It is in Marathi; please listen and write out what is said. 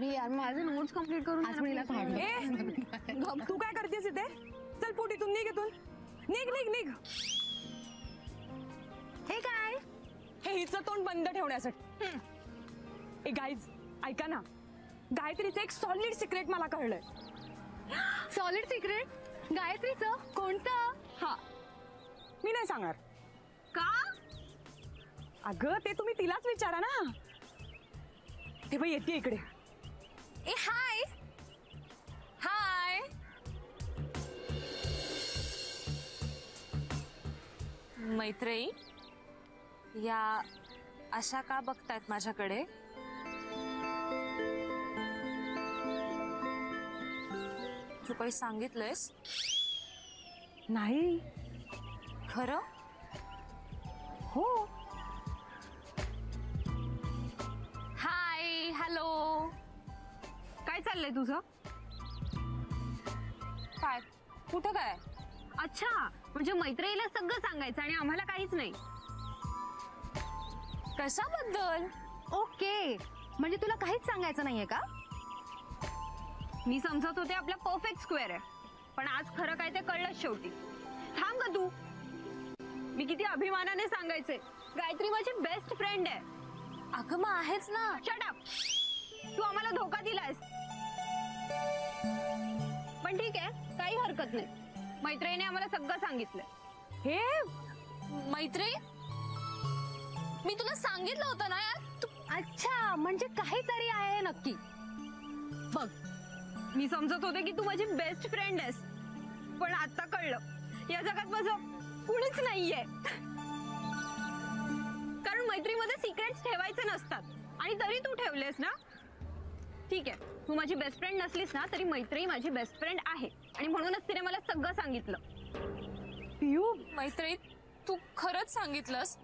अरे यार माझे नोट्स कंप्लीट करून आज मला तू काय करतेस इथे? चल पोट इथून निघ, इथून निघ निघ निघ. हे काय? हे हिचं तोंड बंद ठेवण्यासाठी. ए गाईज ऐका ना, गायत्रीचं एक सॉलिड सिक्रेट मला कळलंय. Solid secret? गायत्रीचं कोणतं? हा मी नाही सांगणार. का? अगं ते तुम्ही तिलाच विचारा ना. ते बाई येते इकडे. ए हाय हाय. मैत्रेयी, या अशा का बघतायत माझ्याकडे? तू काही सांगितलंयस? नाही. खरं? हो. Hi hello. काय चाललंय तुझं? काय? कुठं काय? अच्छा, म्हणजे मैत्रिणीला सगळं सांगायचं आणि आम्हाला काहीच नाही. कशाबद्दल? ओके, म्हणजे तुला काहीच सांगायचं नाहीये का? मी समजत होते आपला परफेक्ट स्क्वेअर आहे, पण आज खरं काय ते कळलं शेवटी. थांब ग तू, मी किती अभिमानाने सांगायचे, गायत्री माझी बेस्ट फ्रेंड आहे. अगं मग आहेच ना. Shut up. तू आम्हाला धोका दिलायस. पण ठीक आहे, काही हरकत नाही. मैत्रिणीने आम्हाला सगळं सांगितलंय. हे मैत्री, मी तुला सांगितलं होतं ना यार. अच्छा, म्हणजे काहीतरी आहे नक्की. बघ, मी समजत होते की तू माझी बेस्ट फ्रेंड आहेस, पण आता कळलं या जगात माझं कुणीच नाहीये. कारण मैत्रीमध्ये सिक्रेट्स ठेवायचे नसतात, आणि तरी तू ठेवलेस ना. ठीक आहे, तू माझी बेस्ट फ्रेंड नसलीस ना तरी मैत्री माझी बेस्ट फ्रेंड आहे, आणि म्हणूनच तिने मला सगळं सांगितलं. पियू, मैत्री, तू खरंच सांगितलंस?